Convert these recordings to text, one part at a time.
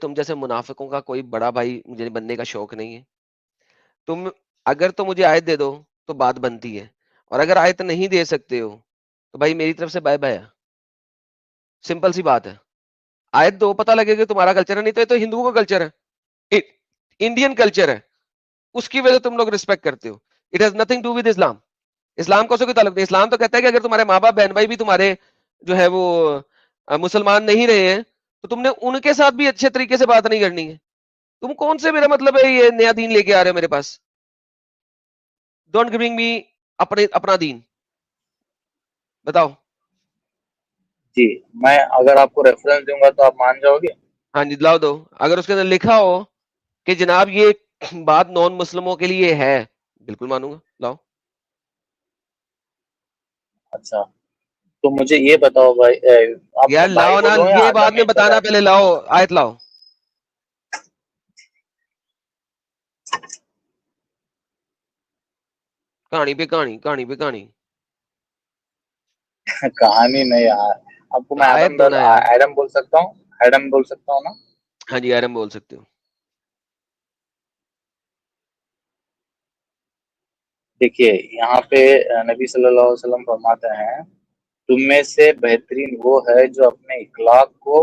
تم جیسے منافقوں کا کوئی بڑا بھائی مجھے بننے کا شوق نہیں ہے. تم اگر تو مجھے آیت دے دو تو بات بنتی ہے, اور اگر آیت نہیں دے سکتے ہو تو بھائی میری طرف سے بائے بائے. سمپل سی بات ہے. آیت دو, پتہ لگے گا تمہارا کلچر ہے, نہیں تو یہ تو ہندوؤں کا کلچر ہے, انڈین کلچر ہے, اس کی وجہ تم لوگ رسپیکٹ کرتے ہو. It has nothing to with Islam. اسلام کو کوئی تعلق نہیں. اسلام تو کہتا ہے کہ اگر تمہارے ماں باپ بہن بھائی بھی تمہارے جو ہے وہ مسلمان نہیں رہے ہیں تو تم نے ان کے ساتھ بھی اچھے طریقے سے بات نہیں کرنی ہے. تم کون سے, میرا مطلب ہے, یہ نیا دین لے کے آ رہے ہو میرے پاس. ڈونٹ گیونگ می اپنا دین بتاؤ. جی میں اگر آپ کو ریفرنس دوں گا تو آپ مان جاؤ گے؟ ہاں جی لاؤ دو. اگر اس کے اندر لکھا ہو کہ جناب یہ بات نان مسلموں کے لیے ہے, بالکل مانوں گا. لاؤ. اچھا تو مجھے یہ بتاؤ بھائی, آپ یار میں بھائی لاؤ نا, بولوں یا یہ بعد آدم میں ادھر بتانا, ہے؟ پہلے لاؤ آیت لاؤ. کہانی پہ کہانی, کہانی پہ کہانی. کہانی نہیں یار, آپ کو میں آیت دو نا یار. ایڈم بول سکتا ہوں, ایڈم بول سکتا ہوں نا؟ ہاں جی ایرم بول سکتے ہو. دیکھیے یہاں پہ نبی صلی اللہ علیہ وسلم فرماتے ہیں تم میں سے بہترین وہ ہے جو اپنے اخلاق کو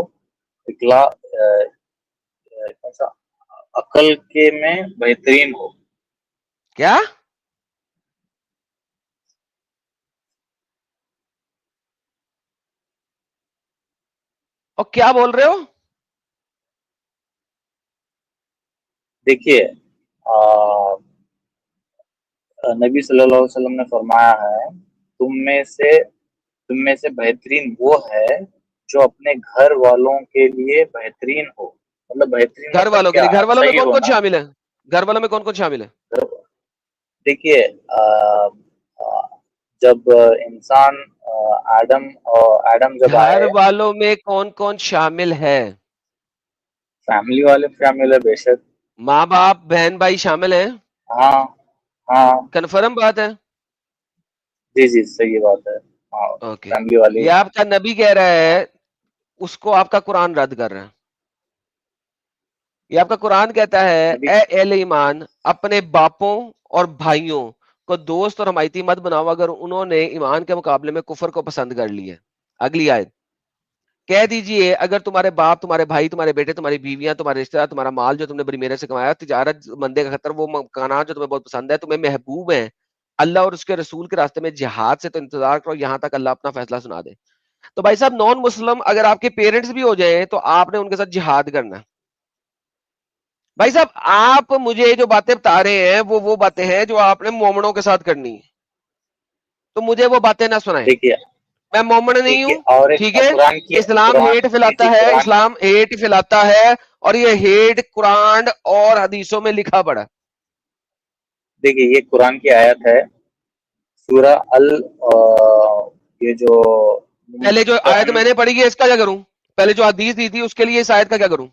عقل کے میں بہترین ہو. کیا اور کیا بول رہے ہو؟ دیکھیے نبی صلی اللہ علیہ وسلم نے فرمایا ہے تم میں سے بہترین وہ ہے جو اپنے گھر والوں کے لیے بہترین ہو. مطلب بہترین گھر مطلب والوں کے کیا, لیے, گھر والوں میں صحیح کون کون ہونا. شامل ہے؟ گھر والوں میں کون کون شامل ہے؟ دیکھیے جب انسان آدم جب گھر آئے, والوں میں کون کون شامل ہے؟ فیملی والے شامل ہے بے شک. ماں باپ بہن بھائی شامل ہیں؟ ہاں ہاں کنفرم بات ہے. جی جی صحیح بات ہے. ہاں اوکے, فیملی والے. یہ آپ کا نبی کہہ رہا ہے, اس کو آپ کا قرآن رد کر رہا ہے. یہ آپ کا قرآن کہتا ہے نبی اے اہل ایمان اپنے باپوں اور بھائیوں کو دوست اور حمایتی مت بناؤ اگر انہوں نے ایمان کے مقابلے میں کفر کو پسند کر لی ہے. اگلی آیت کہہ دیجئے اگر تمہارے باپ, تمہارے بھائی, تمہارے بیٹے, تمہاری بیویاں, تمہارے رشتہ دار, تمہارا مال جو تم نے بڑی محنت سے کمایا, تجارت مندے کا خطر, وہ مکانات جو تمہیں بہت پسند ہے, تمہیں محبوب ہیں اللہ اور اس کے رسول کے راستے میں جہاد سے, تو انتظار کرو یہاں تک اللہ اپنا فیصلہ سنا دے. تو بھائی صاحب نان مسلم اگر آپ کے پیرنٹس بھی ہو جائیں تو آپ نے ان کے ساتھ جہاد کرنا ہے. بھائی صاحب آپ مجھے جو باتیں بتا رہے ہیں وہ باتیں ہیں جو آپ نے مومنوں کے ساتھ کرنی ہے, تو مجھے وہ باتیں نہ سنائیں. دیکھیے میں مومن نہیں دیکھیے ہوں, اور ایک ٹھیک ہے. اسلام قرآن ہیٹ جی پھیلاتا جی ہے, قرآن. اسلام ہیٹ پھیلاتا ہے, اور یہ ہیٹ قرآن اور حدیثوں میں لکھا پڑا. دیکھیے یہ قرآن کی آیت ہے, سورہ یہ جو پہلے جو آیت میں نے پڑھی ہے اس کا کیا کروں؟ پہلے جو حدیث دی تھی اس کے لیے اس آیت کا کیا کروں؟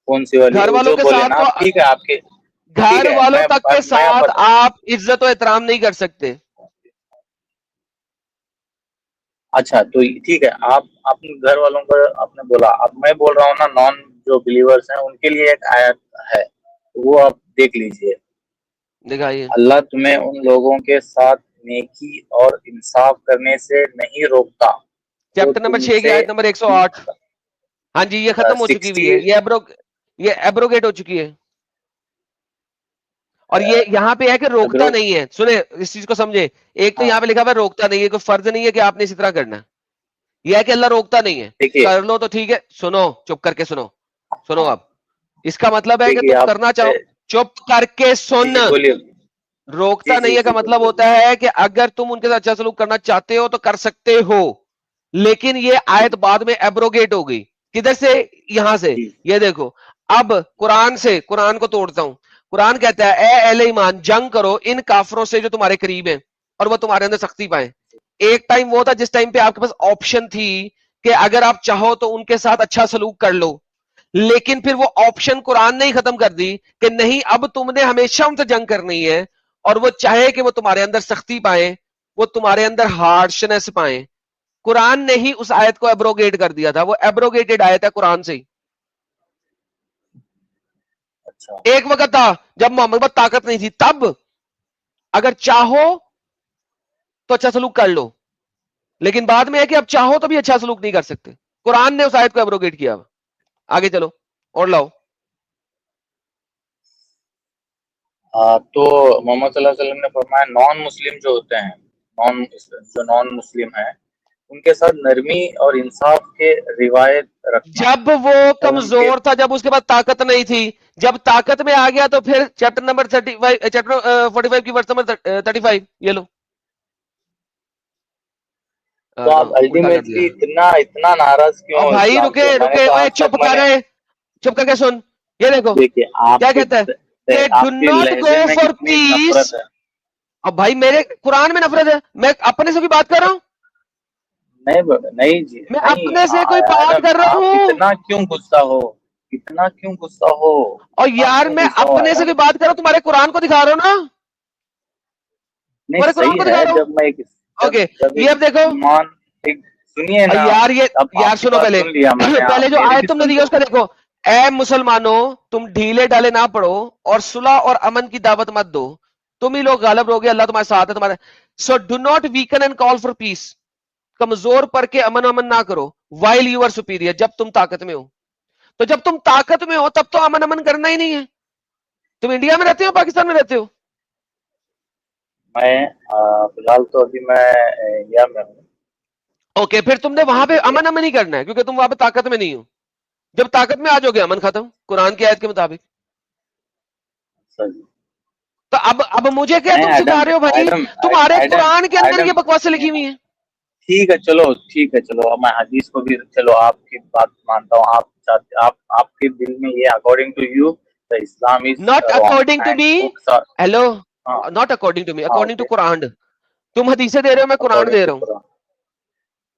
کون سی والی گھر والوں جو کے بولے ساتھ نا تو, آپ, ٹھیک ہے آپ کے, ٹھیک گھر ہے والوں میں تک کے میں ساتھ آپ عزت و احترام نہیں کر سکتے. اچھا تو ٹھیک ہے, آپ اپنے گھر والوں کو آپ نے بولا, اب میں بول رہا ہوں نا نان جو بلیورز ہیں ان کے لیے ایک آیت ہے, وہ آپ دیکھ لیجئے. دکھائیے. اللہ تمہیں ان لوگوں کے ساتھ نیکی اور انصاف کرنے سے نہیں روکتا جو چیپٹر نمبر تم 6 کی سے آیت نمبر 108. ہاں جی یہ ختم ہو چکی ہوئی ہے, 60. یہ ایبروگیٹ ہو چکی ہے. اور یہ یہاں پہ ہے کہ روکتا نہیں ہے. سنیں اس چیز کو سمجھے, ایک تو ہاں یہاں پہ لکھا ہوا روکتا نہیں ہے, کوئی فرض نہیں ہے کہ آپ نے اسی طرح کرنا ہے. یہ ہے کہ اللہ روکتا نہیں ہے, دیکھیے کر لو تو ٹھیک ہے. سنو, چپ کر کے سنو ہاں آپ. اس کا مطلب ہے کہ دیکھیے تم آپ کرنا چاہو, چپ کر کے جی سن. جی بولیے. جی روکتا جی نہیں ہے کا جی مطلب بولیے ہوتا ہے کہ اگر تم ان کے ساتھ اچھا سلوک کرنا چاہتے ہو تو کر سکتے ہو, لیکن یہ آیت بعد میں ایبروگیٹ ہو گئی. کدھر سے؟ یہاں سے. جی یہ دیکھو, اب قرآن کو توڑتا ہوں. قرآن کہتا ہے اے اہل ایمان جنگ کرو ان کافروں سے جو تمہارے قریب ہیں اور وہ تمہارے اندر سختی پائیں. ایک ٹائم وہ تھا جس ٹائم پہ آپ کے پاس آپشن تھی کہ اگر آپ چاہو تو ان کے ساتھ اچھا سلوک کر لو, لیکن پھر وہ آپشن قرآن نے ہی ختم کر دی کہ نہیں اب تم نے ہمیشہ ان سے جنگ کرنی ہے, اور وہ چاہے کہ وہ تمہارے اندر سختی پائیں, وہ تمہارے اندر ہارشنس پائیں. قرآن نے ہی اس آیت کو ایبروگیٹ کر دیا تھا, وہ ایبروگیٹڈ آیت ہے قرآن سے ہی. ایک وقت تھا جب محمد پر طاقت نہیں تھی، تب اگر چاہو تو اچھا سلوک کر لو، لیکن بعد میں ہے کہ اب چاہو تو بھی اچھا سلوک نہیں کر سکتے. قرآن نے اس آیت کو ایبروگیٹ کیا. آگے چلو اور لاؤ. تو محمد صلی اللہ علیہ وسلم نے فرمایا نان مسلم جو ہوتے ہیں، نان مسلم ہیں، ان کے ساتھ نرمی اور انصاف کے روایت رکھنا. جب وہ اور ان کے کمزور تھا، جب اس کے پاس طاقت نہیں تھی، جب طاقت میں آ گیا تو پھر چیپٹر نمبر 35 چیپٹر 45 کی ورس نمبر 35 یہ لو. تو آپ الٹا کر دیا. الٹیمیٹلی اتنا ناراض کیوں اور ہو بھائی اسلام رکے سے؟ میں نے رکے، تو اوے آج چپ تک کر رہے، چپ کر کے سن. یہ دیکھو دیکھیے کیا کہتا ہے کہ ڈو آپ کے ناٹ گو لہجے میں فار کتنی پیس. نفرت ہے. اب بھائی میرے قرآن میں نفرت ہے، میں اپنے سے بھی بات کر رہا ہوں، نہیں جی، میں نہیں اپنے سے کوئی بات ایڈم، کر رہا آپ ہوں. اتنا کیوں غصہ ہو، اتنا کیوں غصہ ہو، اور اتنا یار کیوں میں غصہ ہو اپنے سے ایڈم؟ بھی بات کر رہا ہوں، تمہارے قرآن کو دکھا رہا ہوں نا، نہیں تمہارے قرآن صحیح کو ہے، دکھا رہا ہوں. جب میں اوکے جب یہ ایک اب دیکھو. ایمان ایک سنیے نا. یار یہ اب یار آپ کی سنو بات پہلے سن لیا میں نے، پہلے آپ جو میری آیت بھی تم نے سن دی ہے لو. اس کا دیکھو. اے مسلمانوں تم ڈھیلے ڈالے نہ پڑو اور صلح اور امن کی دعوت مت دو، تم ہی لوگ غالب رہو گے، اللہ تمہارے ساتھ ہے تمہارے. So do not weaken and call for peace. کمزور پر کے امن نہ کرو وائل یو آر سپیریئر، جب تم طاقت میں ہو. تو جب تم طاقت میں ہو تب تو امن کرنا ہی نہیں ہے. تم انڈیا میں رہتے ہو پاکستان میں رہتے ہو؟ میں فی الحال تو ابھی میں انڈیا میں ہوں. اوکے پھر تم نے وہاں پہ ٹھیک ہے. امن ہی کرنا ہے کیونکہ تم وہاں پہ طاقت میں نہیں ہو. جب طاقت میں آ جاؤ گے امن ختم قرآن کی آیت کے مطابق. تو اب مجھے کیا نہیں تم سکھا ایڈم، رہے ہو بھائی؟ ایڈم تمہارے ایڈم قرآن کے اندر ایڈم یہ بکواسیں لکھی ہوئی ہیں. ٹھیک ہے چلو میں حدیث کو بھی چلو آپ کی بات مانتا ہوں. آپ کے دل میں یہ according to you Islam is not according wrong to and me. Books are. Hello, ہاں ناٹ اکارڈنگ ٹو می، ہاں اکارڈنگ ٹو اوکے، قرآن. تم حدیثیں دے رہے ہو، میں قرآن اکارڈنگ دے ٹو رہا ہوں. قرآن.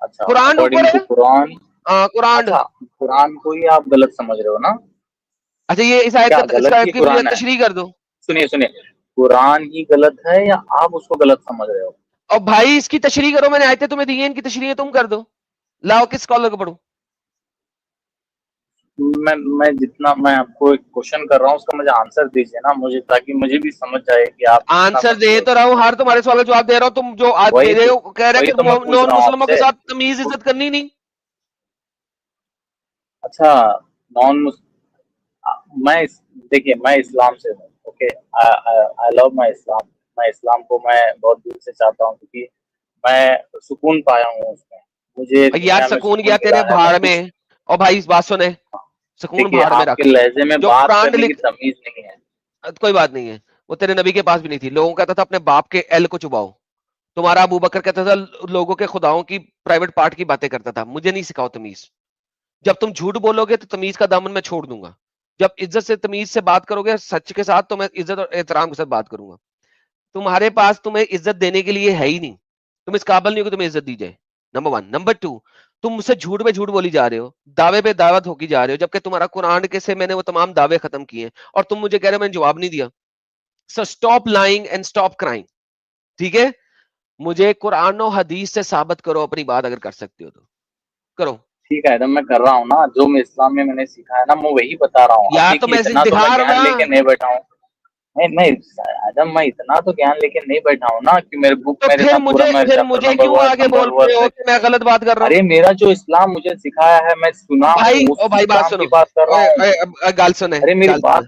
اچھا قرآن اوپر اکارڈنگ ٹو ہے. قرآن. ہاں قرآن. اچھا قرآن کو ہی آپ غلط سمجھ رہے ہو نا؟ اچھا یہ اس آیت کیا کا اس غلط ہی آیت کی مجھے قرآن ہے؟ تشریح کر دو. سنیے قرآن ہی غلط ہے یا آپ اس کو غلط سمجھ رہے ہو؟ اور بھائی اس کی تشریح کرو، میں نے آیتیں تمہیں دی ہیں، ان کی تشریح تم کر دو. لاؤ کس اسکالر کو پڑھوں؟ میں جتنا میں آپ کو ایک کوشچن کر رہا ہوں اس کا مجھے آنسر دیجیے نا مجھے، تاکہ مجھے بھی سمجھ جائے کہ آپ کتنا آنسر دے کمزور تو ہیں. رہا ہوں، ہر تمہارے سوال کا جواب دے رہا ہوں. تم جو دے رہے ہو کہہ رہے وہی کہ تو میں پوچھ نون رہا ہوں آپ مسلموں کے سے. ساتھ تمیز عزت کرنی نہیں. اچھا نان میں دیکھیے میں اسلام سے ہوں. اوکے آئی لو مائی اسلام. میں اسلام کو میں بہت دل سے چاہتا ہوں کیونکہ میں سکون پایا ہوں اس میں. مجھے یار دنیا میں سکون سکون گیا ملا تیرے ہے. میں بھاڑ میں. کچھ اور بھائی اس بات سنے، سکون دیکھیے بھاڑ میں آپ کے رکھ. لہجے میں جو بات قرآن کرنے کی لکھ تمیز نہیں ہے. کوئی بات نہیں ہے، وہ تیرے نبی کے پاس بھی نہیں تھی. لوگوں کہتا تھا اپنے باپ کے ایل کو چباؤ. تمہارا ابو بکر کہتا تھا لوگوں کے خداؤں کی پرائیویٹ پارٹ کی باتیں کرتا تھا. مجھے نہیں سکھاؤ تمیز. جب تم جھوٹ بولو گے تو تمیز کا دامن میں چھوڑ دوں گا. جب عزت سے تمیز سے بات کرو گے سچ کے ساتھ تو میں عزت اور احترام کے ساتھ بات کروں گا. تمہارے پاس تمہیں عزت دینے کے لیے ہے ہی نہیں، تم اس قابل نہیں ہو کہ تمہیں عزت دی جائے. نمبر 1. نمبر 2، تم مجھ سے جھوٹ پہ جھوٹ بولی جا رہے ہو، دعوے پہ دعوت ہو کی جا رہے ہو، جبکہ تمہارا قرآن کے سے میں نے وہ تمام دعوے ختم کیے ہیں اور تم مجھے کہہ رہے ہو میں نے جواب نہیں دیا. سو stop lying and stop crying. ٹھیک ہے، مجھے قرآن و حدیث سے ثابت کرو اپنی بات، اگر کر سکتے ہو تو کرو. ٹھیک ہے ایڈم میں کر رہا ہوں نا، جو میں اسلام میں نے سیکھا ہے نا میں وہی بتا رہا ہوں. اب یار تو دیکھیے میں اتنا تو دکھا میں رہا ہوں گیان لے کے نا. نہیں بیٹھا ہوں. نہیں ایڈم میں اتنا تو گیان لے کے نہیں بیٹھا ہوں نا کہ میرے بک تو میرے پھر ساتھ پورا میں چیپٹر مجھے نمبر کیوں ورڈ آگے نمبر بول رہے ورڈ ہو لے. کہ میں غلط بات کر رہا ہوں؟ ارے میرا جو اسلام مجھے سکھایا ہے میں سنا بھائی ہوں او اس بھائی بات اسلام سنو، کی بات کر رہا ہوں. گال سنے، ارے میری گال سنے، بات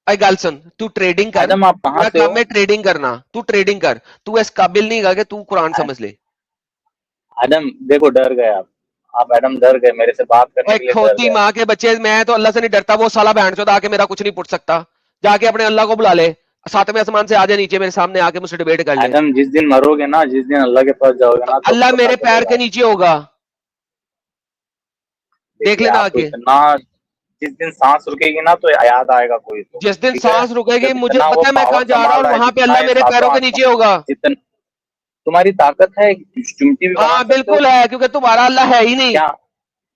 تو گال سن. تو ٹریڈنگ کر، ایڈم آپ کہاں تمہارا سے ہو؟ کام ہے ٹریڈنگ کرنا. تو ٹریڈنگ کر، تو اس قابل نہیں گا کہ تو قرآن سمجھ لے. ایڈم دیکھو ڈر گئے آپ ایڈم ڈر گئے میرے سے بات کرنے اور کے لیے ڈر کھوتی گئے. ماں کے بچے، میں تو اللہ سے نہیں ڈرتا. وہ سالہ بہن چودا آ کے میرا کچھ نہیں پوچھ سکتا. جا کے اپنے اللہ کو بلا لے، ساتویں آسمان سے آ جائے نیچے میرے سامنے آ کے مجھ سے ڈیبیٹ کر لے. ایڈم جس دن مرو گے نا، جس دن اللہ کے پاس جاؤ گے تو نا تو اللہ پتا میرے چلے پیر گا. کے نیچے ہوگا، دیکھ دیکھیے لینا آ آپ کو کے. اتنا جس دن سانس رکے گی نا تو یاد آئے گا کوئی تو. جس دن ٹھیک ہے سانس رکے گی جب مجھے اتنا وہ پتا ہے میں کہاں پاور جا رہا ہوں، سنبھال اور رہا ہے وہاں پہ جتنا اللہ ہے میرے ساتوں پیروں کے آسمان نیچے ہوگا. جتنا تمہاری طاقت ہے چمٹی بھی بنا ہاں سکتے ہو بالکل ہے، کیونکہ تمہارا اللہ ہے ہی نہیں. کیا؟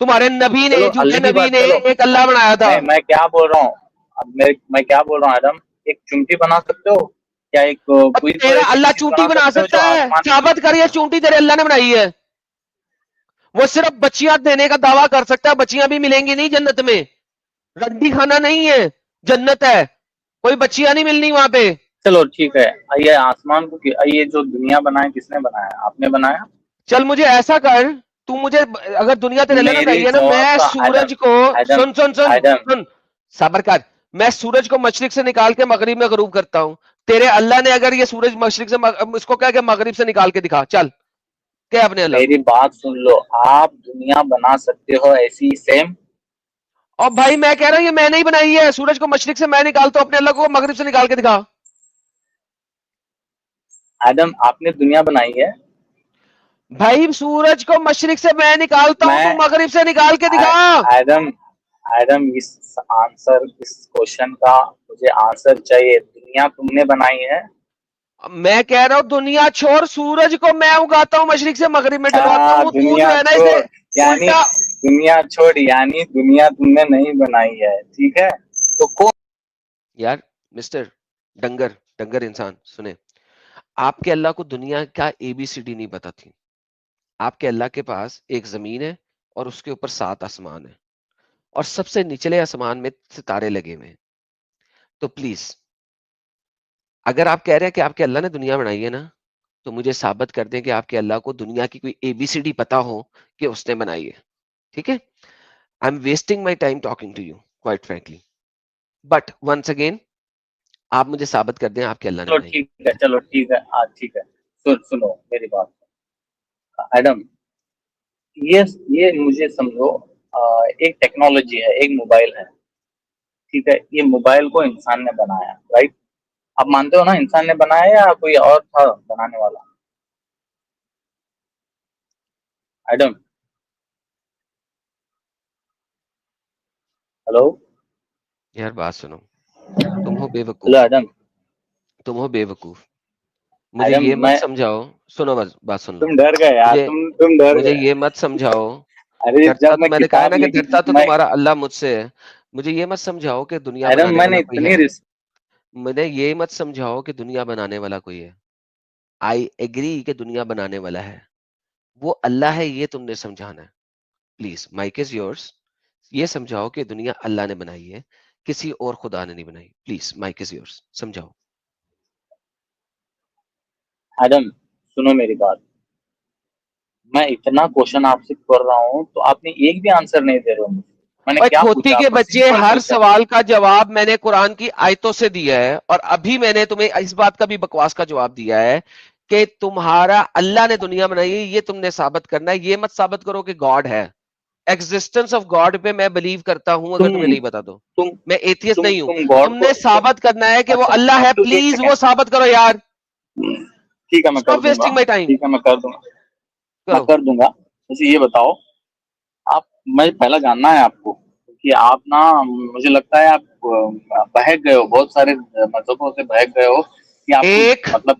تمہارے نبی نے، چلو جھوٹے اللہ کی نبی بات نے چلو ایک اللہ بنایا تھا. میں کیا بول رہا ہوں اب میں کیا بول رہا ہوں ایڈم، ایک چمٹی بنا سکتے ہو کیا؟ ایک اور کوئی تو تیرا ایسی اللہ چیز چونٹی بنا بنا سکتے ہو سکتا جو ہے؟ آسمان. ثابت کر، یہ چونٹی تیرے اللہ نے بنائی ہے. وہ صرف بچیاں دینے کا دعویٰ کر سکتا ہے، بچیاں بھی ملیں گی نہیں جنت میں. رڈی کھانا نہیں ہے. جنت ہے, کوئی بچیاں نہیں ملنی وہاں پہ. چلو ٹھیک ہے, یہ آسمان کو, یہ جو دنیا بنایا کس نے بنایا؟ آپ نے بنایا. چل مجھے ایسا کر, تو مجھے اگر دنیا تیرے اللہ نے میرے بنائی ہے نا, جواب میں کا ایڈم, سورج کو, ایڈم, سن سن سن ایڈم, سن, صبر کر, میں سورج کو مشرق سے نکال کے مغرب میں غروب کرتا ہوں. تیرے اللہ نے اگر یہ سورج مشرق سے اس کو کہا کہ مغرب سے نکال کے دکھا, چل کہ اپنے اللہ کو. میری بات سن لو, آپ دنیا بنا سکتے ہو ایسی سیم. اور بھائی میں کہہ رہا ہوں یہ میں نے ہی بنائی ہے, سورج کو مشرق سے میں نکالتا ہوں, اپنے اللہ کو مغرب سے نکال کے دکھا. ایڈم آپ نے دنیا بنائی ہے. بھائی سورج کو مشرق سے میں نکالتا ہوں, میں تو مغرب سے نکال کے دکھا. ایڈم, ایڈم اس آنسر, اس کوشچن کا مجھے آنسر چاہیے. دنیا تم نے بنائی ہے. میں کہہ رہا ہوں دنیا چھوڑ, سورج کو میں اگاتا ہوں, مشرق سے مغرب میں ڈلواتا ہوں, تو دنیا جو ہے نا اسے چھوڑ, یعنی الٹا. دنیا چھوڑ, یعنی دنیا تم نے نہیں بنائی ہے, ٹھیک ہے. تو کون یار مسٹر ڈنگر, ڈنگر انسان سنے, آپ کے اللہ کو دنیا کا اے بی سی ڈی نہیں پتا تھی. آپ کے اللہ کے پاس ایک زمین ہے اور اس کے اوپر 7 آسمان ہے, اور سب سے نچلے آسمان میں ستارے لگے ہوئے ہیں. تو پلیز اگر آپ کہہ رہے ہیں کہ آپ کے اللہ نے دنیا بنائی ہے نا, تو مجھے ثابت کر دیں کہ آپ کے اللہ کو دنیا کی کوئی اے بی سی ڈی پتا ہو کہ اس نے بنائی ہے. ٹھیک ہے, I am wasting my time talking to you quite frankly, but once again آپ مجھے ثابت کر دیں آپ کے اللہ نے چلو بنائی ہے. ٹھیک ہے, چلو ٹھیک ہے, ٹھیک ہے. سنو میری بات ایڈم, یہ مجھے سمجھو, ایک ٹیکنالوجی ہے, ایک موبائل ہے, ٹھیک ہے. یہ موبائل کو انسان نے بنایا, رائٹ؟ آپ مانتے ہو نا انسان نے بنایا یا کوئی اور تھا بنانے والا؟ ایڈم ہلو, یار بات سنو, تم ہو بے ہلو وقوف, ایڈم. تم ہو بے وقوف, مجھے ایڈم یہ مت میں, سمجھاؤ, سنو بس بات سن لو, تم ڈر گئے یار, مجھے تم ڈر مجھے گئے. یہ مت سمجھاؤ, ارے ڈرتا جب تو میں نے کہا کتاب نا کہ لکھی ڈرتا تو میں, تمہارا اللہ مجھ سے ہے. مجھے یہ مت سمجھاؤ کہ دنیا ایڈم بنانے میں نے والا کوئی اتنی ہے, مجھے یہ مت سمجھاؤ کہ دنیا بنانے والا کوئی ہے. آئی ایگری کہ دنیا بنانے والا ہے, وہ اللہ ہے, یہ تم نے سمجھانا ہے. پلیز مائک از یورس, یہ سمجھاؤ کہ دنیا اللہ نے بنائی ہے, کسی اور خدا نے نہیں بنائی. پلیز مائک از یورس, سمجھاؤ. ایڈم سنو میری بات, میں اتنا کوشچن آپ سے کر رہا ہوں تو آپ نے ایک بھی آنسر نہیں دے رہے ہو مجھے. میں نے اور کیا کھوتی پوچھا آپ کے کو؟ بچے, سمپل ہر کوشچن. سوال کا جواب میں نے قرآن کی آیتوں سے دیا ہے, اور ابھی میں نے تمہیں اس بات کا بھی بکواس کا جواب دیا ہے کہ تمہارا اللہ نے دنیا بنائی ہے, یہ تم نے ثابت کرنا ہے. یہ مت ثابت کرو کہ گاڈ ہے. ایگزسٹنس آف گاڈ پہ میں بلیو کرتا ہوں, اگر تمہیں تم نہیں بتا تو. تم میں ایتھیسٹ نہیں ہوں. تم گاڈ تم کو نے ثابت کرنا ہے کہ وہ اچھا اللہ ہے, ایک پلیز وہ سیکنڈ, ثابت کرو یار. ٹھیک ہے میں کر اسٹاپ دوں گا, ویسٹنگ مائی ٹائم. ٹھیک ہے میں کر دوں گا, میں کرو. کر دوں گا. مجھے یہ بتاؤ آپ, میں پہلا جاننا ہے آپ کو کہ آپ نا, مجھے لگتا ہے آپ بہک گئے ہو, بہت سارے مذہبوں سے بہک گئے ہو کہ آپ کو ایک, مطلب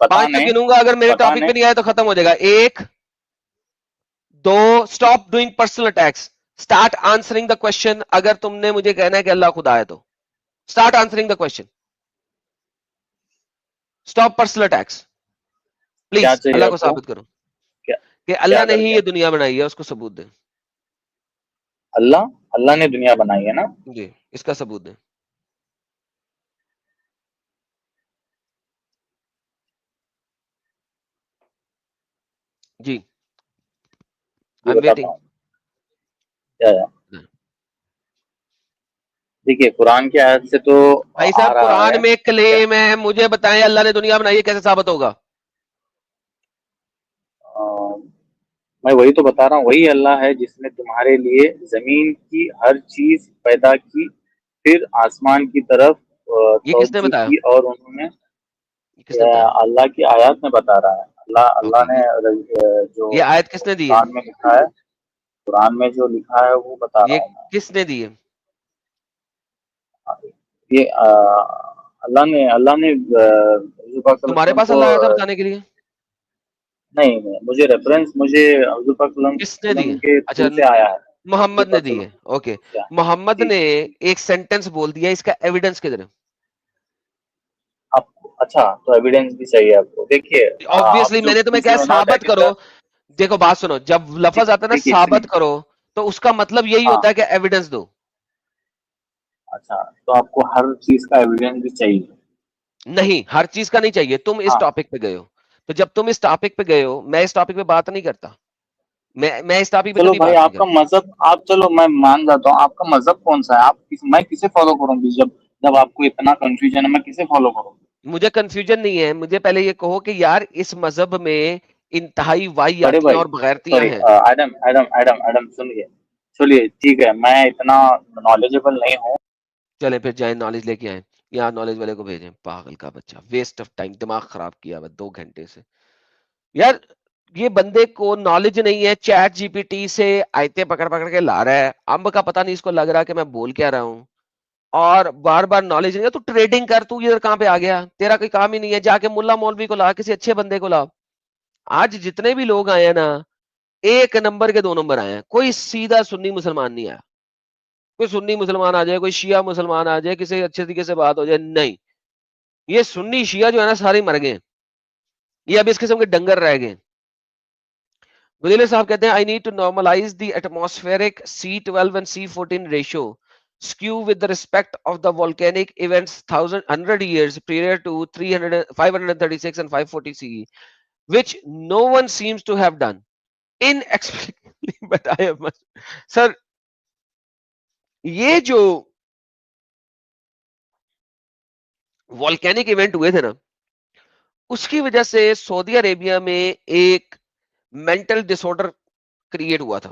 پتا 5 تک نہیں, گنوں گا, اگر میرے پتا ٹاپک پہ نہیں. نہیں آیا تو ختم ہو جائے گا. 1 2, stop doing personal attacks, start answering the question. اگر تم نے مجھے کہنا ہے کہ اللہ خدا ہے تو start answering the question. Stop personal attacks کیا پلیز, چاہیے اللہ کو آپ کو؟ ثابت کرو کیا, کہ کیا اللہ نے کر ہی کے؟ یہ دنیا بنائی ہے, اس کو ثبوت دیں. اللہ, اللہ نے دنیا بنائی ہے نا. جی, اس کا ثبوت دیں. جی, یہ آئی ایم بتاتا ویٹنگ. ہوں کیا ہے. دیکھیے قرآن کی آیت سے تو بھائی آ صاحب رہا ہے. قرآن میں کلیم ہے, مجھے بتائیں اللہ نے دنیا بنائی ہے, کیسے ثابت ہوگا؟ میں وہی تو بتا رہا ہوں, وہی اللہ ہے جس نے تمہارے لیے زمین کی ہر چیز پیدا کی, پھر آسمان کی طرف یہ کس نے توجہ بتایا؟ کی, اور انہوں نے, یہ کس نے بتایا؟ اللہ کی آیات میں بتا رہا ہے. اللہ اوکے, نے جو یہ آیت کس نے دی ہے؟ قرآن میں لکھا ہے, قرآن میں جو لکھا ہے وہ بتا رہا یہ ہوں کس نے دی ہے؟ میں. یہ اللہ نے حضور پاک صلی اللہ علیہ تمہارے وسلم پاس کو, اللہ آیا تھا بتانے کے لیے؟ نہیں مجھے ریفرنس, مجھے حضور پاک صلی اللہ کس نے علیہ دی ہے؟ وسلم کے اچھا, تھرو سے آیا ہے. حضور محمد نے پاک دی صلی ہے. اللہ اوکے, علیہ وسلم. محمد جی نے ایک سینٹنس بول دیا, اس کا ایویڈنس کدھر ہے؟ آپ کو, اچھا تو ایویڈینس بھی چاہیے آپ کو. دیکھیے آپ آبویسلی جو میں نے تمہیں پوچھ کیا رہے ہو نا ثابت کرو. دیکھو بات سنو, جب لفظ آتا ہے نا دیکھیے ثابت سنیے, کرو, تو اس کا مطلب یہی ہاں ہوتا ہے کہ ایویڈنس دو. اچھا تو آپ کو ہر چیز کا ایویڈینس بھی چاہیے؟ نہیں، ہر چیز کا نہیں چاہیے. تم اس ہاں ٹاپک پہ گئے ہو، تو جب تم اس ٹاپک پہ گئے ہو، میں اس ٹاپک پہ بات نہیں کرتا. میں اس ٹاپک پہ چلو کبھی بھائی، بات نہیں آپ کا کرتا. مذہب، آپ چلو میں مان جاتا ہوں، آپ کا مذہب کون سا ہے؟ میں کسے فالو کروں گی جب آپ کو اتنا کنفیوژن ہے؟ میں کسے فالو کروں؟ مجھے کنفیوژن نہیں ہے. مجھے پہلے یہ کہو کہ یار اس مذہب میں انتہائی بڑے واحیاتیاں بھائی، اور بغیرتیاں سوری، ہیں. ایڈم سنیے، چلیے ٹھیک ہے، میں اتنا نالجبل نہیں ہوں. چلے پھر جائیں نالج لے کے آئیں، یہاں نالج والے کو بھیجیں. پاگل کا بچہ، ویسٹ آف ٹائم، دماغ خراب کیا ہوا 2 گھنٹے سے. یار یہ بندے کو نالج نہیں ہے، چیٹ جی پی ٹی سے آیتیں پکڑ پکڑ کے لا رہا ہے. امب کا پتہ نہیں اس کو لگ رہا کہ میں بول کیا رہا ہوں، اور بار بار نالج نہیں ہے. تو ٹریڈنگ کر، تو ادھر کہاں پہ آ گیا؟ تیرا کوئی کام ہی نہیں ہے. جا کے ملا مولوی کو لا، کسی اچھے بندے کو لا. آج جتنے بھی لوگ آئے ہیں نا، 1 نمبر کے 2 نمبر آئے ہیں. کوئی سیدھا سنی مسلمان نہیں آیا. کوئی سنی مسلمان آ جائے، کوئی شیعہ مسلمان آ جائے، کسی اچھے طریقے سے بات ہو جائے، نہیں. یہ سنی شیعہ جو ہے نا، سارے مر گئے. یہ اب اس قسم کے ڈنگر رہ گئے. وزیر صاحب کہتے ہیں I need to normalize the atmospheric C12 and C14 ratio skew with the respect of the volcanic events 100 years prior to 536 and 540 CE, which no one seems to have done inexplicably. But I am sir, یہ جو volcanic event ہوئے تھے نا، اس کی وجہ سے سعودی عربیہ میں ایک مینٹل ڈس آرڈر کریٹ ہوا تھا.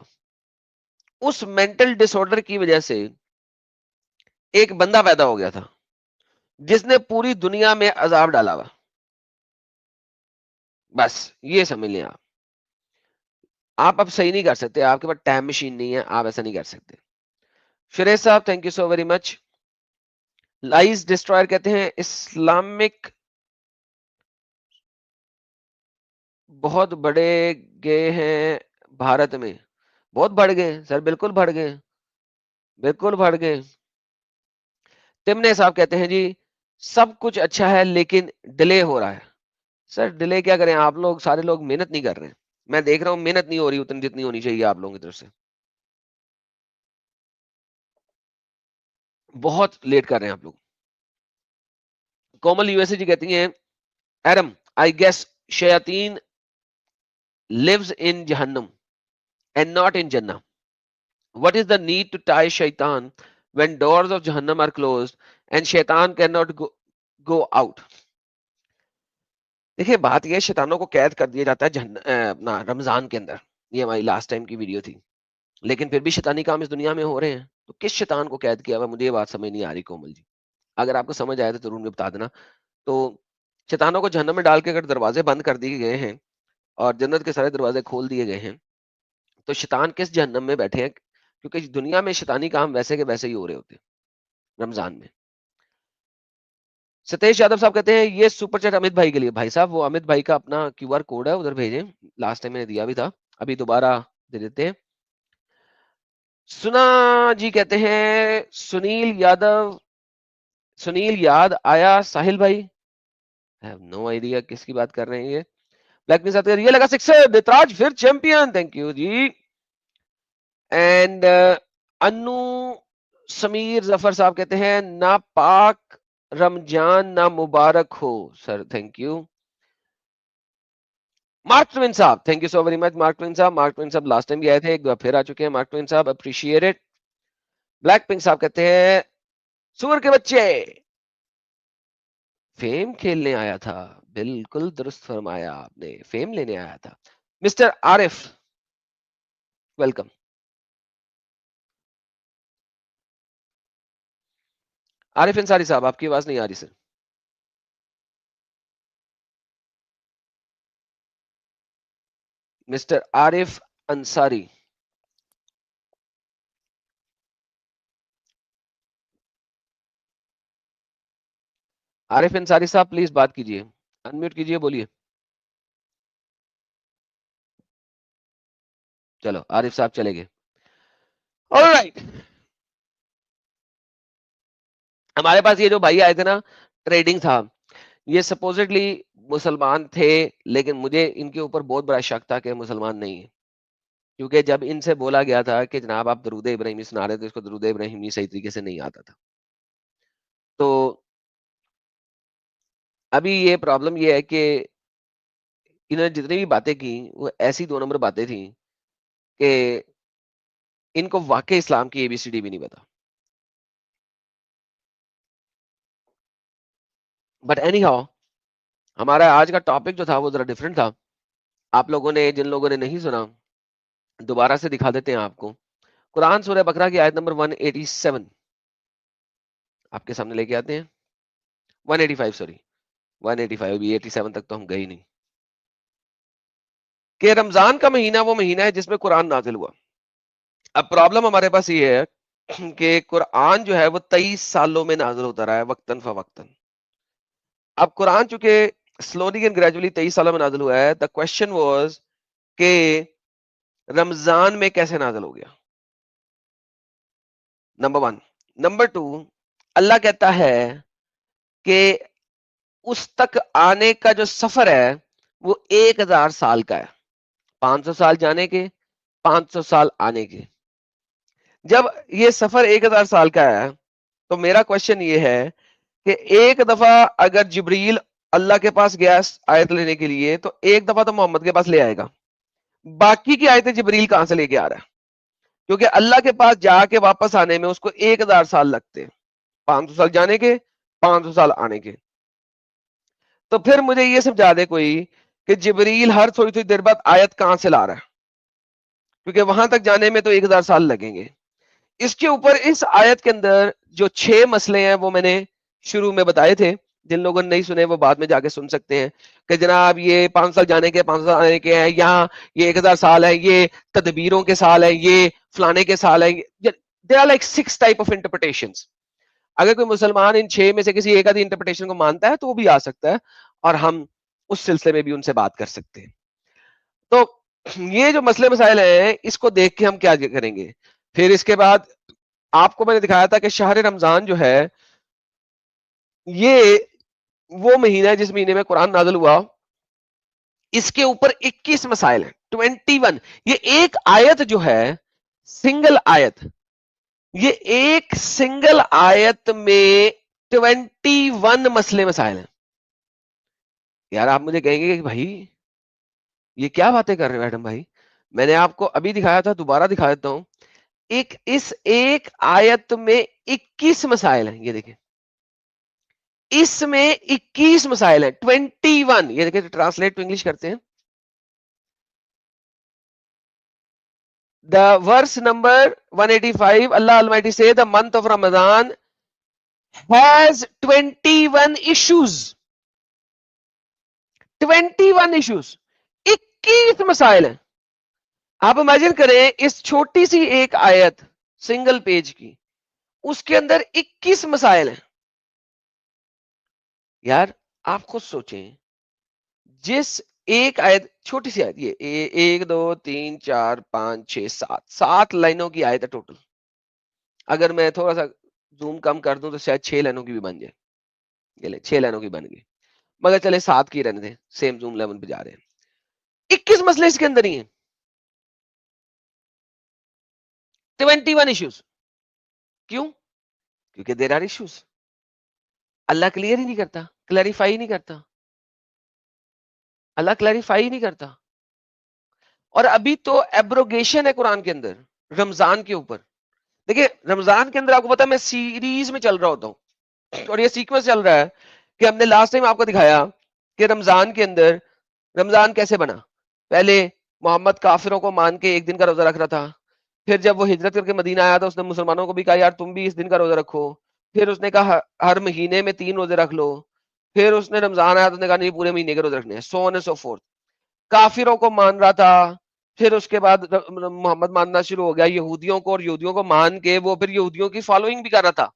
اس مینٹل ڈس آرڈر کی وجہ سے ایک بندہ پیدا ہو گیا تھا جس نے پوری دنیا میں عذاب ڈالا ہوا. بس یہ سمجھ لیں. آپ اب صحیح نہیں کر سکتے، آپ کے پاس ٹائم مشین نہیں ہے، آپ ایسا نہیں کر سکتے. شریش صاحب thank you so very much. لائز destroyer کہتے ہیں اسلامک بہت بڑے گئے ہیں بھارت میں. بہت بڑھ گئے سر، بالکل بڑھ گئے، بالکل بڑھ گئے. تمنے صاحب کہتے ہیں جی سب کچھ اچھا ہے لیکن ڈیلے ہو رہا ہے. سر ڈیلے کیا کریں، آپ لوگ سارے لوگ محنت نہیں کر رہے ہیں. میں دیکھ رہا ہوں محنت نہیں ہو رہی اتنی جتنی ہونی چاہیے آپ لوگوں کی طرف سے. بہت لیٹ کر رہے ہیں آپ لوگ. کومل یو ایس اے جی کہتی ہیں ایرم آئی گیس شیاطین lives in Jahannam and not in Jannah. What is the need to tie shaitan when doors of Jahannam are closed and shaitan cannot go out? دیکھیں بات یہ شیطانوں کو قید کر دیا جاتا ہے اپنا رمضان کے اندر. یہ ہماری لاسٹ ٹائم کی ویڈیو تھی. لیکن پھر بھی شیطانی کام اس دنیا میں ہو رہے ہیں. تو کس شیطان کو قید کیا ہوا؟ مجھے یہ بات سمجھ نہیں آ رہی کومل جی. اگر آپ کو سمجھ آئے تو ضرور مجھے بتا دینا. تو شیطانوں کو جہنم میں ڈال کے اگر دروازے بند کر دیے گئے ہیں اور جنت کے سارے دروازے کھول دیے گئے ہیں، تو شیطان کس جہنم میں بیٹھے ہیں؟ کیونکہ دنیا میں شیطانی کام ویسے کے ویسے ہی ہو رہے ہوتے ہیں رمضان میں. ستیش یادو صاحب کہتے ہیں یہ سپر چیٹ امت بھائی کے لیے. بھائی صاحب وہ امت بھائی کا اپنا کیو آر کوڈ ہے، ادھر بھیجیں. لاسٹ ٹائم میں نے دیا بھی تھا، ابھی دوبارہ دے دیتے ہیں. سنا جی کہتے ہیں سنیل یادو، سنیل یاد آیا ساحل بھائی. نو آئیڈیا کس کی بات کر رہے ہیں یہ. بلیک میں ساتھ یہ لگا سکسر دیتراج پھر champion. Thank you ji. And Anu Sameer ظفر صاحب کہتے ہیں نہ پاک رمضان نہ مبارک ہو sir. Thank you. Mark Twain صاحب thank you so very much. Mark Twain صاحب، مارک ٹوین صاحب لاسٹ ٹائم بھی آئے تھے، ایک بار پھر آ چکے ہیں. مارک ٹوین صاحب اپریشیٹ اٹ. بلیک پنک صاحب کہتے ہیں سور کے بچے فیم کھیلنے آیا تھا. بالکل درست فرمایا آپ نے، فیم لینے آیا تھا. مسٹر عارف ویلکم. عارف انصاری صاحب آپ کی آواز نہیں آ رہی سر. مسٹر عارف انصاری. عارف انصاری صاحب پلیز بات کیجئے، انمیوٹ کیجئے، بولیے. چلو عارف صاحب چلے گئے. آلرائٹ. ہمارے پاس یہ جو بھائی آئے تھے نا، ٹریڈنگ تھا، یہ سپوزٹلی مسلمان تھے، لیکن مجھے ان کے اوپر بہت بڑا شک تھا کہ مسلمان نہیں ہے. کیونکہ جب ان سے بولا گیا تھا کہ جناب آپ درود ابراہیمی سنا رہے تھے، اس کو درود ابراہیمی صحیح طریقے سے نہیں آتا تھا. تو ابھی یہ پرابلم یہ ہے کہ انہوں نے جتنی بھی باتیں کی وہ ایسی 2 نمبر باتیں تھیں کہ ان کو واقع اسلام کی ABCD بھی نہیں پتا. بٹ اینی ہاؤ ہمارا آج کا ٹاپک جو تھا وہ ذرا ڈفرینٹ تھا. آپ لوگوں نے جن لوگوں نے نہیں سنا دوبارہ سے دکھا دیتے ہیں آپ کو. قرآن سورہ بقرہ کی آیت نمبر 187 آپ کے سامنے لے کے آتے ہیں. 185 سوری 185 ابھی 87 تک تو ہم گئے ہی نہیں. کہ رمضان کا مہینہ وہ مہینہ ہے جس میں قرآن نازل ہوا. اب پرابلم ہمارے پاس یہ ہے کہ قرآن جو ہے وہ 23 سالوں میں نازل ہوتا رہا ہے وقتاً فوقتاً. اب قرآن چونکہ سلولی اینڈ گریجولی 23 سالوں میں نازل ہوا ہے. دا کوشچن واز کہ رمضان میں کیسے نازل ہو گیا. نمبر 1. نمبر 2 اللہ کہتا ہے کہ اس تک آنے کا جو سفر ہے وہ 1000 سال کا ہے. 500 سال جانے کے 500 سال آنے کے. جب یہ سفر 1000 سال کا ہے تو میرا کوشچن یہ ہے کہ ایک دفعہ اگر جبریل اللہ کے پاس گیا آیت لینے کے لیے تو ایک دفعہ تو محمد کے پاس لے آئے گا. باقی کی آیتیں جبریل کہاں سے لے کے آ رہا ہے؟ کیونکہ اللہ کے پاس جا کے واپس آنے میں اس کو 1000 سال لگتے ہیں. 500 سال جانے کے 500 سال آنے کے. تو پھر مجھے یہ سمجھا دے کوئی کہ جبریل ہر تھوڑی تھوڑی دیر بعد آیت کہاں سے لا رہا ہے، کیونکہ وہاں تک جانے میں تو 1000 سال لگیں گے. اس کے اوپر اس آیت کے اندر جو 6 مسئلے ہیں وہ میں نے شروع میں بتائے تھے. جن لوگوں نے نہیں سنے وہ بعد میں جا کے سن سکتے ہیں کہ جناب یہ 500 سال جانے کے 500 سال آنے کے ہیں، یہاں یہ 1000 سال ہے، یہ تدبیروں کے سال ہے، یہ فلانے کے سال ہے. There are like 6 type of interpretations. اگر کوئی مسلمان ان 6 میں سے کسی ایک آدھی انٹرپریٹیشن کو مانتا ہے تو وہ بھی آ سکتا ہے اور ہم اس سلسلے میں بھی ان سے بات کر سکتے ہیں. تو یہ جو مسئلے مسائل ہیں اس کو دیکھ کے ہم کیا کریں گے. پھر اس کے بعد آپ کو میں نے دکھایا تھا کہ شہر رمضان جو ہے یہ وہ مہینہ ہے جس مہینے میں قرآن نازل ہوا. اس کے اوپر 21 مسائل ہیں. 21. یہ ایک آیت جو ہے سنگل آیت، یہ ایک سنگل آیت میں 21 مسئلے مسائل ہیں. یار آپ مجھے کہیں گے کہ بھائی یہ کیا باتیں کر رہے ہیں میڈم بھائی. میں نے آپ کو ابھی دکھایا تھا، دوبارہ دکھا دیتا ہوں. اس ایک آیت میں 21 مسائل ہیں. یہ دیکھیں اس میں 21 مسائل ہیں. 21. یہ دیکھیں ٹرانسلیٹ ٹو انگلش کرتے ہیں. The verse number 185, Allah Almighty say the month of Ramadan has 21 issues. 21 issues. 21 مسائل ہیں. آپ امیجن کریں اس چھوٹی سی ایک آیت سنگل پیج کی، اس کے اندر 21 مسائل ہیں. یار آپ خود سوچیں، جس ایک آیت چھوٹی سی آیت، یہ 1 2 3 4 5 6 7 لائنوں کی آیت ہے ٹوٹل. اگر میں تھوڑا سا زوم کم کر دوں تو شاید 6 لائنوں کی بھی بن جائے. یہ لے 6 لائنوں کی بن گئی، مگر چلے 7 کی رہنے دیں، سیم زوم لیول پہ جا رہے ہیں. 21 مسئلے اس کے اندر ہی ہیں. 21 ایشوز. کیوں؟ کیونکہ دیر آر ایشوز. اللہ کلیئر ہی نہیں کرتا، کلیریفائی نہیں کرتا. اللہ کلیریفائی نہیں کرتا. اور ابھی تو ایبروگیشن ہے قرآن کے اندر رمضان کے اوپر. دیکھیں رمضان کے اندر آپ کو پتا میں سیریز میں چل رہا ہوتا ہوں اور یہ سیکوینس چل رہا ہے کہ ہم نے لاسٹ ٹائم آپ کو دکھایا کہ رمضان کے اندر رمضان کیسے بنا. پہلے محمد کافروں کو مان کے 1 دن کا روزہ رکھ رہا تھا. پھر جب وہ ہجرت کر کے مدینہ آیا تو اس نے مسلمانوں کو بھی کہا یار تم بھی اس دن کا روزہ رکھو. پھر اس نے کہا ہر مہینے میں 3 روزے رکھ لو. پھر اس نے رمضان آیا تو اس نے کہا نہیں پورے مہینے کے روزے رکھنے ہیں. سو آن اینڈ سو فورتھ. کافروں کو مان رہا تھا. پھر اس کے بعد محمد ماننا شروع ہو گیا یہودیوں کو، اور یہودیوں کو مان کے وہ پھر یہودیوں کی فالوئنگ بھی کر رہا تھا.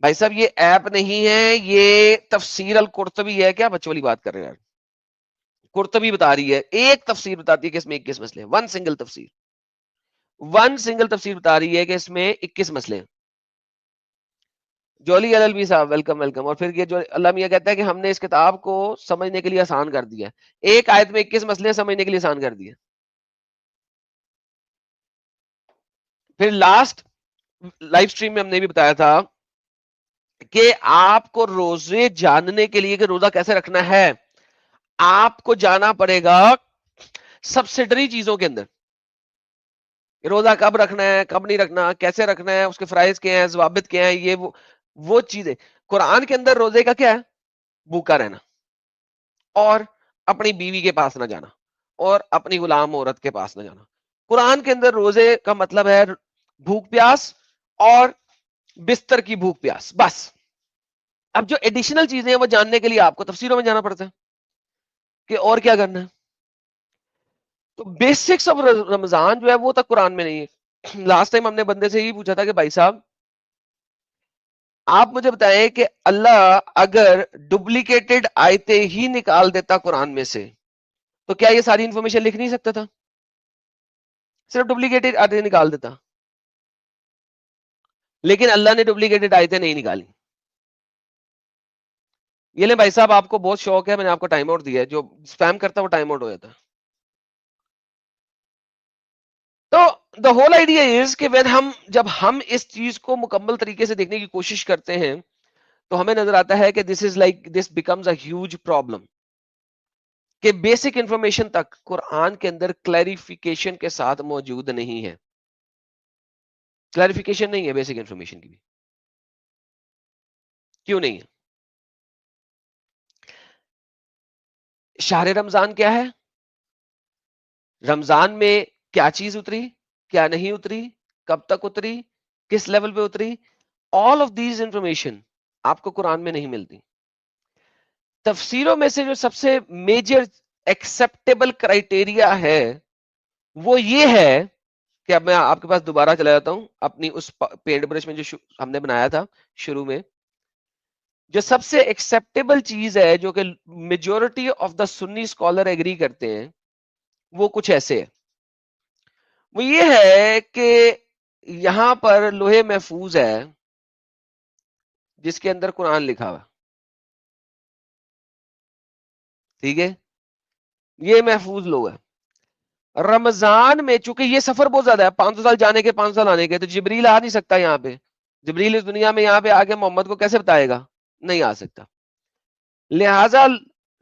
بھائی صاحب یہ ایپ نہیں ہے، یہ تفسیر القرطبی ہے. کیا بچوں والی بات کر رہے ہیں یار. قرطبی بتا رہی ہے، ایک تفسیر بتاتی ہے کہ اس میں 21 مسئلے ہیں. ون سنگل تفسیر بتا رہی ہے کہ اس میں 21 مسئلے ہیں. جولی ایل ایل بی صاحب ویلکم ویلکم. اور پھر یہ جو اللہ میاں کہتا ہے کہ ہم نے اس کتاب کو سمجھنے کے لیے آسان کر دیا. ایک آیت میں 21 مسئلے سمجھنے کے لیے آسان کر دیا. پھر لاسٹ لائف اسٹریم میں ہم نے بھی بتایا تھا کہ آپ کو روزے جاننے کے لیے کہ روزہ کیسے رکھنا ہے آپ کو جانا پڑے گا سبسیڈری چیزوں کے اندر. روزہ کب رکھنا ہے کب نہیں رکھنا کیسے رکھنا ہے اس کے فرائض کیا ہیں ضوابط کیا ہیں یہ وہ چیزیں. قرآن کے اندر روزے کا کیا ہے بھوکا رہنا اور اپنی بیوی کے پاس نہ جانا اور اپنی غلام عورت کے پاس نہ جانا. قرآن کے اندر روزے کا مطلب ہے بھوک پیاس اور بستر کی بھوک پیاس بس. اب جو ایڈیشنل چیزیں ہیں وہ جاننے کے لیے آپ کو تفسیروں میں جانا پڑتا ہے کہ اور کیا کرنا ہے. تو بیسکس آف رمضان جو ہے وہ تک قرآن میں نہیں ہے. لاسٹ ٹائم ہم نے بندے سے ہی پوچھا تھا کہ بھائی صاحب آپ مجھے بتائیں کہ اللہ اگر ڈپلیکیٹڈ آیتیں ہی نکال دیتا قرآن میں سے تو کیا یہ ساری انفارمیشن لکھ نہیں سکتا تھا؟ صرف ڈپلیکیٹڈ آیتیں نکال دیتا. لیکن اللہ نے ڈپلیکیٹڈ آیتیں نہیں نکالی. یہ لیں بھائی صاحب آپ کو بہت شوق ہے میں نے آپ کو ٹائم آؤٹ دیا ہے جو اسپیم کرتا ہے وہ ٹائم آؤٹ ہو جاتا ہے. تو دا ہول آئیڈیا از کہ جب ہم اس چیز کو مکمل طریقے سے دیکھنے کی کوشش کرتے ہیں تو ہمیں نظر آتا ہے کہ this is like this becomes a huge problem کہ بیسک انفارمیشن تک قرآن کے اندر کلیریفیکیشن کے ساتھ موجود نہیں ہے. کلیریفیکیشن نہیں ہے بیسک انفارمیشن کی بھی. کیوں نہیں ہے؟ شہر رمضان کیا ہے رمضان میں کیا چیز اتری کیا نہیں اتری کب تک اتری کس لیول پہ اتری آل آف دیز انفارمیشن آپ کو قرآن میں نہیں ملتی. تفسیروں میں سے جو سب سے میجر ایکسپٹیبل کرائٹیریا ہے وہ یہ ہے کہ اب میں آپ کے پاس دوبارہ چلا جاتا ہوں اپنی اس پینٹ برش میں جو ہم نے بنایا تھا شروع میں. جو سب سے ایکسپٹیبل چیز ہے جو کہ majority of the Sunni scholar agree کرتے ہیں وہ کچھ ایسے ہے. وہ یہ ہے کہ یہاں پر لوہے محفوظ ہے جس کے اندر قرآن لکھا ہوا ٹھیک ہے یہ محفوظ لوگ ہے. رمضان میں چونکہ یہ سفر بہت زیادہ ہے 500 سال جانے کے 500 سال آنے کے تو جبریل آ نہیں سکتا یہاں پہ. جبریل اس دنیا میں یہاں پہ آ کے محمد کو کیسے بتائے گا نہیں آ سکتا. لہذا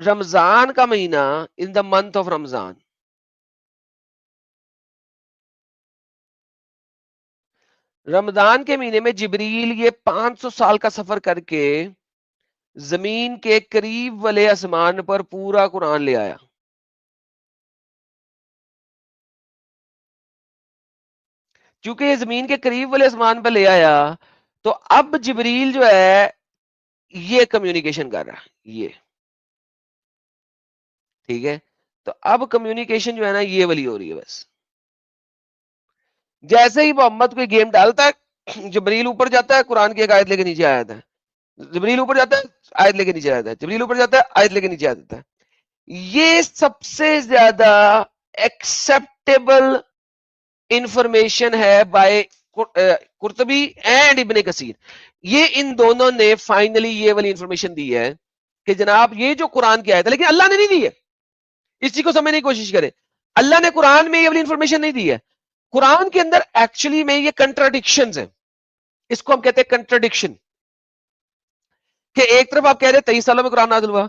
رمضان کا مہینہ ان the month of Ramzan Ramzan کے مہینے میں جبریل یہ 500 سال کا سفر کر کے زمین کے قریب والے آسمان پر پورا قرآن لے آیا. چونکہ یہ زمین کے قریب والے آسمان پر لے آیا تو اب جبریل جو ہے یہ کمیونیکیشن کر رہا ہے یہ ٹھیک ہے. تو اب کمیونیکیشن جو ہے نا یہ والی ہو رہی ہے بس. جیسے ہی محمد کوئی گیم ڈالتا ہے جبریل اوپر جاتا ہے قرآن کی ایک آیت لے کے نیچے آ جاتا ہے. جبریل اوپر جاتا ہے آیت لے کے نیچے آ جاتا ہے. جبریل اوپر جاتا ہے آیت لے کے نیچے آ جاتا ہے. یہ سب سے زیادہ ایکسپٹیبل انفارمیشن ہے بائی قرطبی اینڈ ابن کثیر. یہ ان دونوں نے فائنلی یہ والی انفارمیشن دی ہے کہ جناب یہ جو قرآن کی آیت ہے لیکن اللہ نے نہیں دی ہے. اس چیز کو سمجھنے کی کوشش کریں. اللہ نے قرآن میں یہ والی انفارمیشن نہیں دی ہے. قرآن کے اندر ایکچولی میں یہ کنٹراڈکشنز ہیں. اس کو ہم کہتے ہیں کنٹراڈکشن کہ ایک طرف آپ کہہ رہے ہیں 23 سالوں میں قرآن نازل ہوا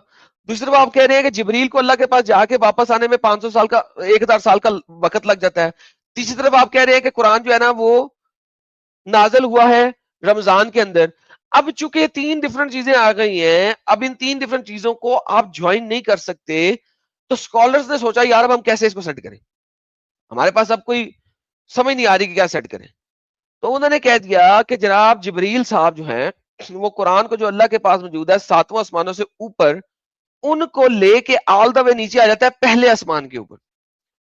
دوسری طرف آپ کہہ رہے ہیں کہ جبریل کو اللہ کے پاس جا کے واپس آنے میں 500 سال کا 1000 سال کا وقت لگ جاتا ہے. تیسری طرف آپ کہہ رہے ہیں کہ قرآن جو ہے نا وہ نازل ہوا ہے رمضان کے اندر. اب چونکہ 3 ڈفرنٹ چیزیں آ گئی ہیں اب ان 3 ڈفرنٹ چیزوں کو آپ جوائن نہیں کر سکتے تو اسکالرز نے سوچا یار اب ہم کیسے اس کو سیٹ کریں ہمارے پاس اب کوئی سمجھ نہیں آ رہی کہ کیا سیٹ کریں. تو انہوں نے کہہ دیا کہ جناب جبریل صاحب جو ہیں وہ قرآن کو جو اللہ کے پاس موجود ہے 7واں آسمانوں سے اوپر ان کو لے کے آل دا وے نیچے آ جاتا ہے پہلے آسمان کے اوپر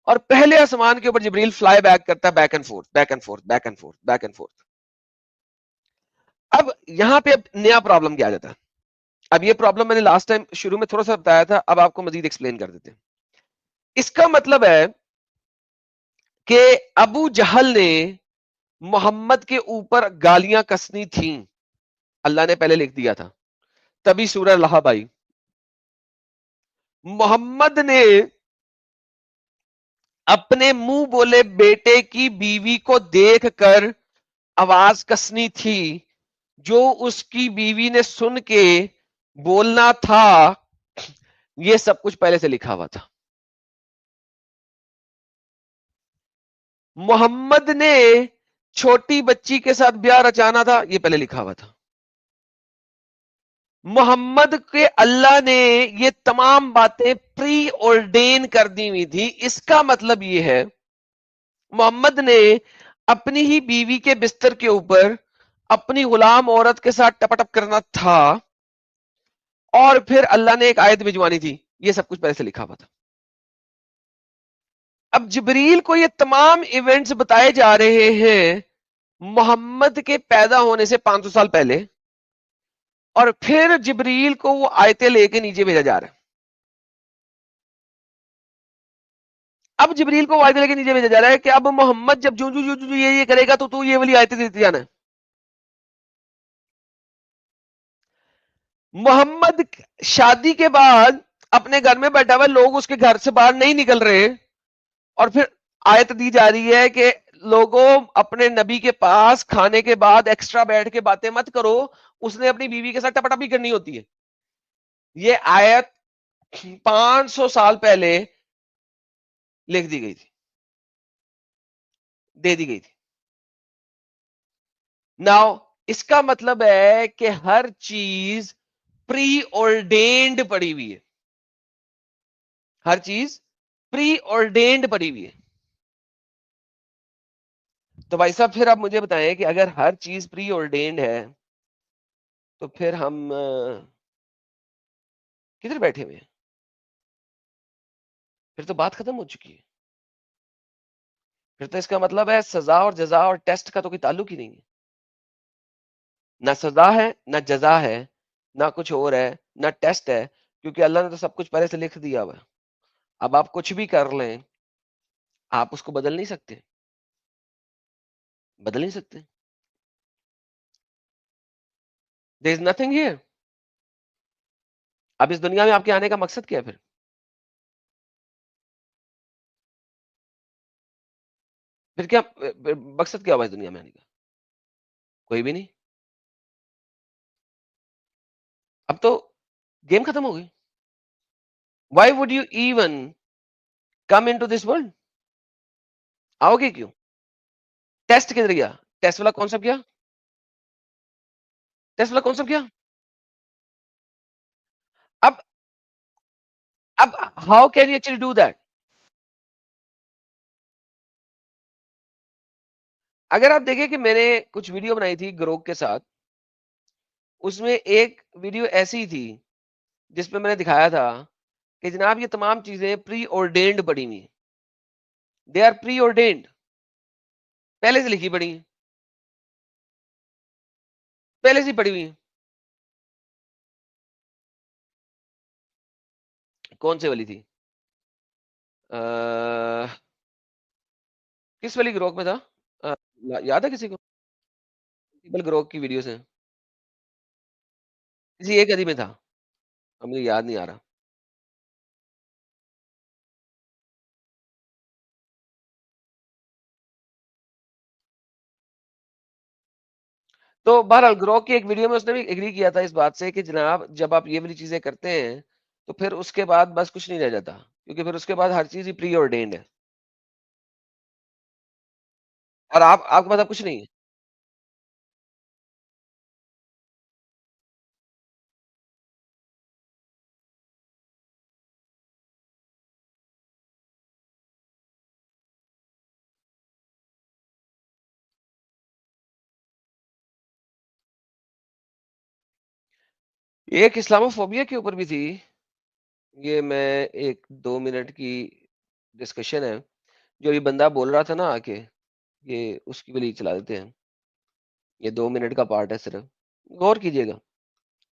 اور پہلے آسمان کے اوپر جبریل فلائی بیک کرتا ہے back and forth back and forth back and forth back and forth. اب یہاں پہ اب نیا پرابلم کیا جاتا ہے. اب یہ پرابلم میں نے لاسٹ ٹائم شروع میں تھوڑا سا بتایا تھا اب آپ کو مزید ایکسپلین کر دیتے ہیں. اس کا مطلب ہے کہ ابو جہل نے محمد کے اوپر گالیاں کسنی تھیں اللہ نے پہلے لکھ دیا تھا تبھی سورہ لہب آئی. محمد نے اپنے منہ بولے بیٹے کی بیوی کو دیکھ کر آواز کسنی تھی جو اس کی بیوی نے سن کے بولنا تھا، یہ سب کچھ پہلے سے لکھا ہوا تھا. محمد نے چھوٹی بچی کے ساتھ بیاہ رچانا تھا، یہ پہلے لکھا ہوا تھا. محمد کے اللہ نے یہ تمام باتیں پری اورڈین کر دی ہوئی تھی. اس کا مطلب یہ ہے محمد نے اپنی ہی بیوی کے بستر کے اوپر اپنی غلام عورت کے ساتھ ٹپ ٹپ کرنا تھا، اور پھر اللہ نے ایک آیت بھجوانی تھی. یہ سب کچھ پہلے سے لکھا ہوا تھا. اب جبریل کو یہ تمام ایونٹس بتائے جا رہے ہیں محمد کے پیدا ہونے سے 500 سال پہلے، اور پھر جبریل کو وہ آیتیں لے کے نیچے بھیجا جا رہا ہے. اب جبریل کو آیتیں لے کے نیچے بھیجا جا رہا ہے کہ اب محمد جب جو یہ کرے گا تو یہ والی آیتیں دیتے جانا ہے. محمد شادی کے بعد اپنے گھر میں بیٹھا ہوا، لوگ اس کے گھر سے باہر نہیں نکل رہے، اور پھر آیت دی جا رہی ہے کہ لوگوں اپنے نبی کے پاس کھانے کے بعد ایکسٹرا بیٹھ کے باتیں مت کرو، اس نے اپنی بیوی کے ساتھ ٹپٹپی کرنی ہوتی ہے. یہ آیت 500 سال پہلے لکھ دی گئی تھی، دے دی گئی تھی. ناؤ اس کا مطلب ہے کہ ہر چیز پری اورڈینڈ پڑی ہوئی ہے. ہر چیز پری اورڈینڈ پڑی ہوئی ہے. تو بھائی صاحب پھر آپ مجھے بتائیں کہ اگر ہر چیز پری اورڈینڈ ہے تو پھر ہم کدھر بیٹھے ہوئے ہیں؟ پھر تو بات ختم ہو چکی ہے. پھر تو اس کا مطلب ہے سزا اور جزا اور ٹیسٹ کا تو کوئی تعلق ہی نہیں ہے. نہ سزا ہے نہ جزا ہے نہ کچھ اور ہے نہ ٹیسٹ ہے، کیونکہ اللہ نے تو سب کچھ پہلے سے لکھ دیا ہوا ہے. اب آپ کچھ بھی کر لیں، آپ اس کو بدل نہیں سکتے، بدل نہیں سکتے. There is nothing here. اب اس دنیا میں آپ کے آنے کا مقصد کیا ہے پھر کیا مقصد کیا ہوا اس دنیا میں آنے کا؟ کوئی بھی نہیں. اب تو گیم ختم ہو گئی. Why would you even come in to this world? آؤ گے کیوں؟ ٹیسٹ کدھر گیا؟ ٹیسٹ والا کانسیپٹ کیا؟ ٹیسٹ والا کانسیپٹ کیا؟ اب اب how can you actually do that? اگر آپ دیکھیں کہ میں نے کچھ ویڈیو بنائی تھی گروہ کے ساتھ، اس میں ایک ویڈیو ایسی تھی جس میں نے دکھایا تھا کہ جناب یہ تمام چیزیں پری اورڈینڈ پڑی ہوئی، دے آر پری اورڈینڈ، پہلے سے لکھی پڑی ہیں، پہلے سے پڑی ہوئی ہیں. کون سے والی تھی؟ کس والی گروہ میں تھا؟ یاد ہے کسی کو؟ گروہ کی ویڈیوز ہیں، کسی ایک ادھی میں تھا، اب مجھے یاد نہیں آ رہا. تو بہرحال گروہ کی ایک ویڈیو میں اس نے بھی ایگری کیا تھا اس بات سے کہ جناب جب آپ یہ والی چیزیں کرتے ہیں تو پھر اس کے بعد بس کچھ نہیں رہ جاتا، کیونکہ پھر اس کے بعد ہر چیز ہی پری اورڈینڈ ہے، اور آپ کے پاس اب کچھ نہیں ہے. ایک اسلاموفوبیا کے اوپر بھی تھی، یہ میں ایک 2 منٹ کی ڈسکشن ہے جو یہ بندہ بول رہا تھا نا آ کے، یہ اس کی بھی چلا دیتے ہیں. یہ 2 منٹ کا پارٹ ہے صرف، غور کیجئے گا.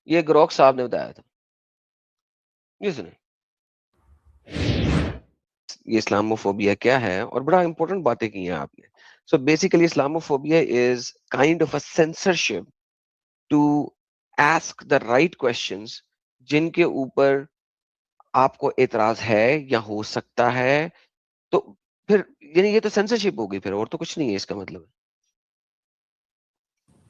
یہ گروک صاحب نے بتایا تھا، یہ سنیں. یہ اسلاموفوبیا کیا ہے، اور بڑا امپورٹنٹ باتیں کی ہیں آپ نے. So basically Islamophobia is kind of a censorship to ask the right questions جن کے اوپر آپ کو اعتراض ہے یا ہو سکتا ہے. تو پھر یعنی یہ تو سینسرشپ ہوگی پھر، اور تو کچھ نہیں ہے اس کا مطلب.